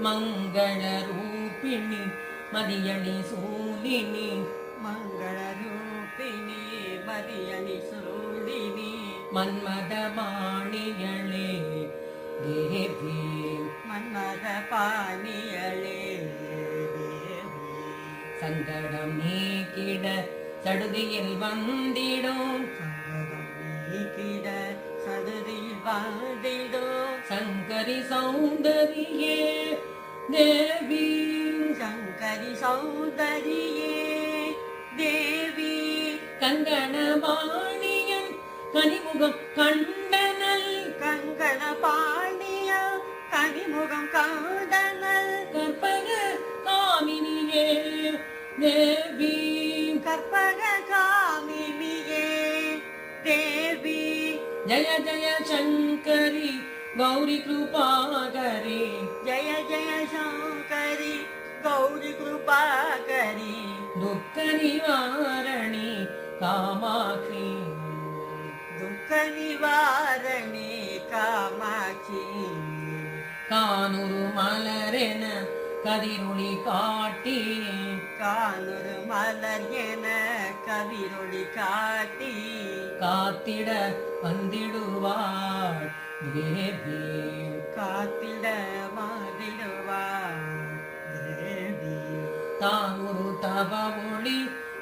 ಮಂಗಳ ರೂಪಿಣಿ ಮದಿಯಳಿ ಸೂಲಿನಿ ಮಂಗಳ ರೂಪಿಣಿ ಮದಿಯಳಿ ಸೂಲಿನಿ ಮನ್ಮದ ಬಾಣಿಯಳೆ ದೇವಿ மன்மத பாணியளே தேவி சங்கடம் நீக்கிட சடுதியில் வந்திடும் சங்கடம் நீக்கிட சடுதியில் வந்திடும் சங்கரி சௌந்தரியே தேவி சங்கரி சௌந்தரியே தேவி கங்கணபாணியன் கனிமுகம் கண்டனல் கங்கண பாணிய கனிமுகம் காண்டனல் கற்பக காமினியே தேவி கற்பக காமினியே தேவி ஜய ஜய சங்கரி கௌரி கிருபாகரி ஜய ஜய சங்கரி கௌரி கிருபாகரி துக்க நிவாரணி காமாட்சி துக்க நிவாரணி காமாட்சி கானுரு மலரென கதிரொளி காட்டி கானொரு மலர் என கதிரொளி காட்டி காத்திட வந்திடுவாள் தேவி காத்திட மாதிடுவார் தேவி தானுரு தவ ஒளி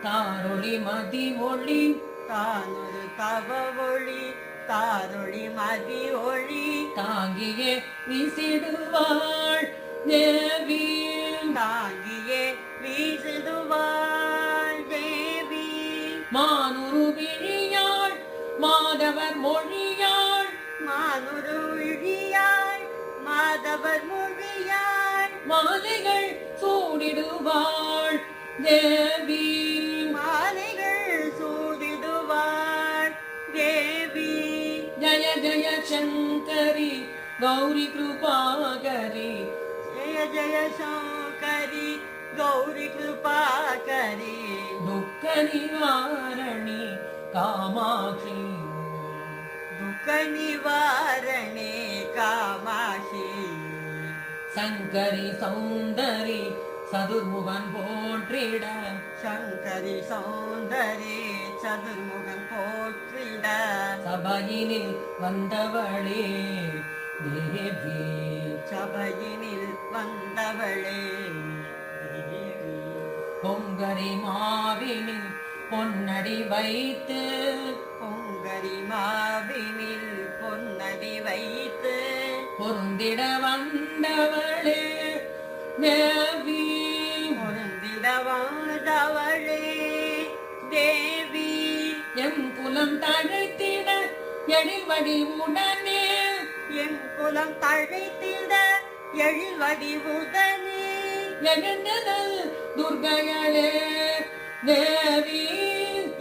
தாரொளி மதி ஒளி தானொரு தவ ஒளி தாரொளி மதி ஒளி தாங்கியே வீசிடுவாள் தேவி தாங்கியே வீசிடுவாள் தேவி மானுரு விழியாள் மாதவர் மொழியாள் மானுரு விழியாள் மாதவர் மொழியாள் மாலைகள் சூடிடுவாள் தேவி மாலைகள் சூடிடுவாள் தேவி ஜய ஜய சங்கரி கௌரி கிருபாகரி ஜய ஜய சங்கரி கௌரி கிருபாகரி துக்க நிவாரணி காமாட்சி துக்க நிவாரணே காமாட்சி சங்கரி சௌந்தரி சதுர்முகன் போற்றிட சங்கரி சௌந்தரி சதுர்முகன் போற்றிட சபையினில் வந்தவளே தேவி சபையினில் வந்தவளே தேவி பொங்கரி மாவினில் பொன்னடி வைத்து பொங்கரி மாவினில் பொன்னடி வைத்து பொருந்திட வந்தவளே தேவி பொருந்திட வந்தவளே தேவி எம் குலம் தழைத்திட எழில்வடி உடனே என் குலம் தழைத்திட எழில்வடி உடனே எழுந்ததல் துர்கையளே தேவி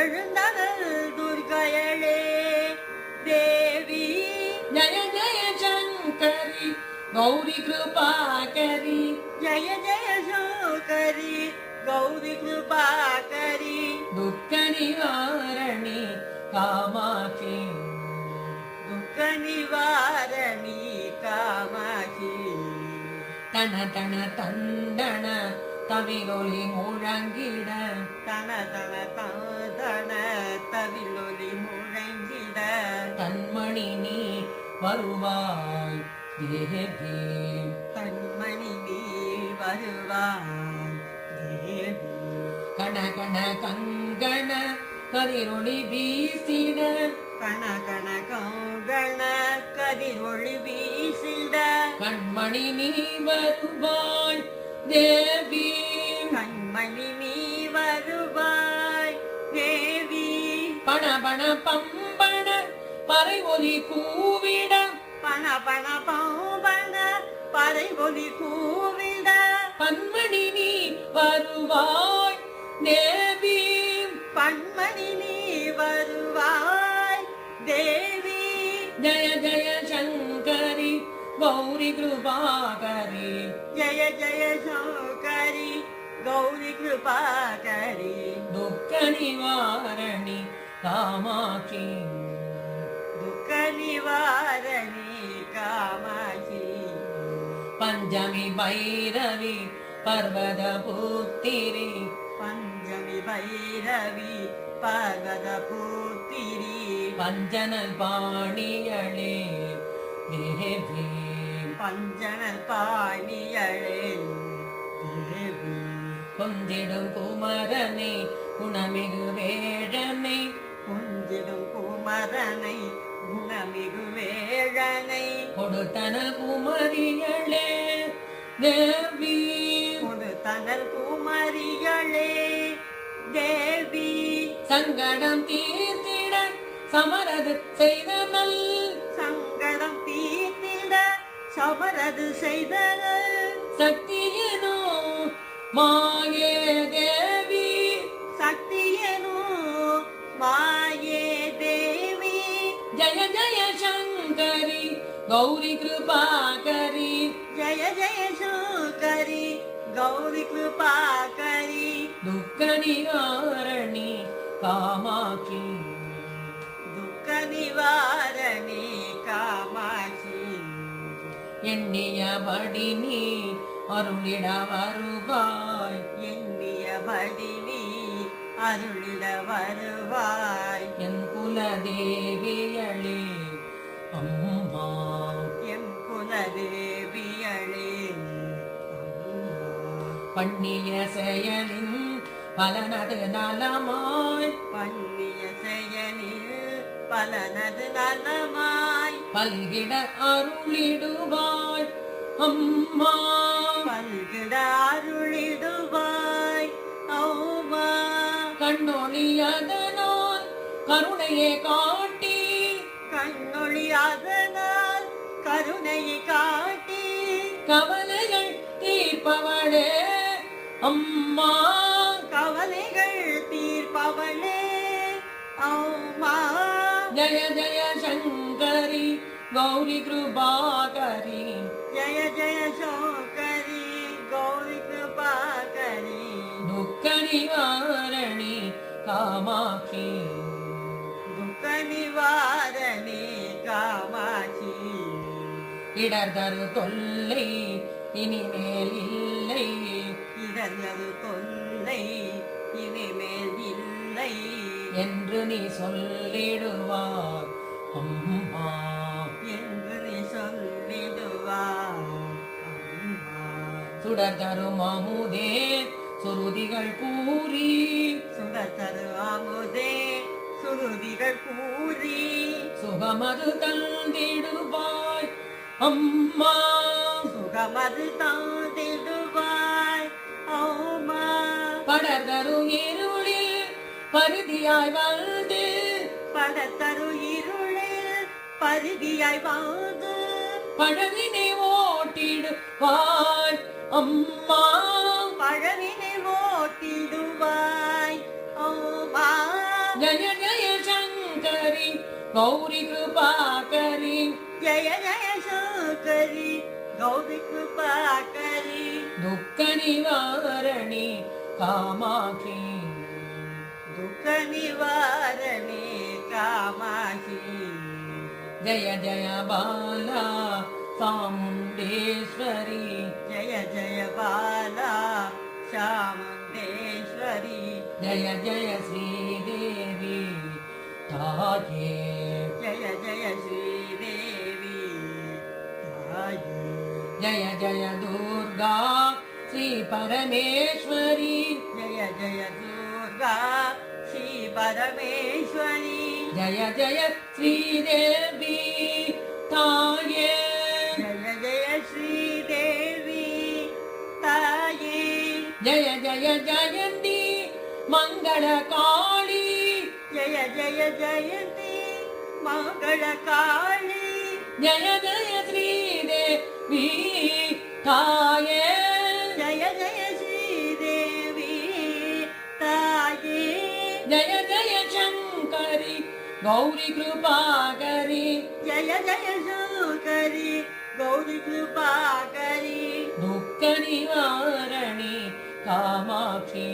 எழுந்தனல் துர்கையளே தேவி ஜய ஜய சங்கரி கௌரி கிருபாகரி ஜய ஜய சங்கரி கௌரி கிருபாகரி துக்க நிவாரணி காமாட்சி துக்க நிவாரணி காமாட்சி தன தன தண்டன தவிலொலி முழங்கிட தன தன தன தவிலொலி முழங்கிட தன்மணி நீ வருவாய் தேவி கண்மணி நீ வருவாய் தேவி கண கண கங்கண கதிரொளி வீசிட கண கண கங்கண கதிரொளி வீசிட கண்மணி நீ வருவாய் தேவி கண்மணி நீ வருவாய் தேவி பண பண பம்பண பறை ஒலி கூவிட பண பண பாம்பன பறை ஒலி கூவிட பன்மணி நீ வருவாய் தேவி பன்மணி நீ வருவாய் தேவி ஜய ஜய சங்கரி கௌரி கிருபாகரி ஜய ஜய சங்கரி கௌரி கிருபாகரி துக்க நிவாரணி காமாட்சி துக்க நிவாரணி காமாட்சி பஞ்சமி பைரவி பர்வத புத்திரி பஞ்சமி பைரவி பர்வத புத்திரி பஞ்சனல் பாணியளே தேவி பஞ்சனல் பாணியளே தேவி கொஞ்சிடும் குமரனை குணமிகு வேழனை கொஞ்சிடும் குமரனை குணமிகு வேழனை கொடுத்தனல் குமரியளே தேவி கொடுத்தனல் குமரிகளே தேவி சங்கடம் தீர்த்திட சமரது செய்த நல் சங்கடம் தீர்த்திட சமரது செய்தனர் சக்தியனோ மாயே தேவி சக்தியனோ மாயே தேவி ஜய ஜய சங்கரி கௌரி கிருபாகரி ஜய ஜய சங்கரி கௌரி கிருபாகரி துக்க நிவாரணி காமாட்சி துக்க நிவாரணி காமாட்சி எண்ணியபடி நீ அருளிட வருவாய் எண்ணியபடி நீ அருளிட வருவாய் என் குலதேவியளே அம்மா எம் குலதேவியளே பண்ணிய செயலின் பலனது நலமாய் பண்ணிய செயலில் பலனது நலமாய் பல்கிட அருளிடுவாய் அம்மா பல்கிட அருளிடுவாய் அம்மா கண்ணொழியதனால் கருணையை காட்டி கண்ணொளி அதனால் கருணையை காட்டி கவலைகள் தீர்ப்பவளே அம்மா கவலைகள் தீர்ப்பவளே அம்மா ஜய ஜய சங்கரி கௌரி கிருபாகரி ஜய ஜய சோகரி கௌரி கிருபாகரி துக்க நிவாரணி காமாட்சி துக்க நிவாரணி காமாட்சி இடர் தரு தொல்லை இனிமேல் இல்லை இடர்வது தொல்லை இனிமேல் இல்லை என்று நீ சொல்லிடுவார் அம்மா என்று நீ சொல்லிடுவாய் அம்மா சுடர் தரும் அமுதே சுருதிகள் கூறி சுடத்தரு அமுதே சுருதிகள் கூறி சுகமது தந்திடுவாய் அம்மா சுகமது தாண்டிடுவாய் அம்மா படர்தரு இருளில் பரிதியாய் வந்து படத்தரு இருளில் பரிதியாய் வந்து பழவினை ஓட்டிடுவாய் அம்மா பழவினை ஓட்டிடுவாய் அம்மா ஜய ஜய சங்கரி கௌரி கிருபாகரி ஜய ஜய சங்கரி கௌரி கிருபாகரி துக்க நிவாரணி காமாட்சி துக்க நிவாரணி காமாட்சி ஜய ஜய பாலா சாமுண்டேஸ்வரி ஜய ஜய பாலா சாமுண்டேஸ்வரி ஜய ஜய ஸ்ரீதேவி தாயே ஜய ஜய ஸ்ரீதேவி தாயே ஜய ஜய துர்கா ஸ்ரீ பரமேஸ்வரி ஜய ஜய துர்கா ஸ்ரீ பரமேஸ்வரி ஜய ஜய ஸ்ரீதேவி தாயே ஜய ஜய ஸ்ரீதேவி தாயே ஜய ஜய ஜயந்தி மங்கள காளி ஜய ஜய ஜயந்தி மங்கள காளி ஜய ஜய ஸ்ரீதேவி தாயே ஜய ஜய ஸ்ரீதேவி தாயே ஜய ஜய சங்கரி கௌரி கிருபாகரி ஜய ஜய சங்கரி கௌரி கிருபாகரி துக்க நிவாரணி காமாட்சி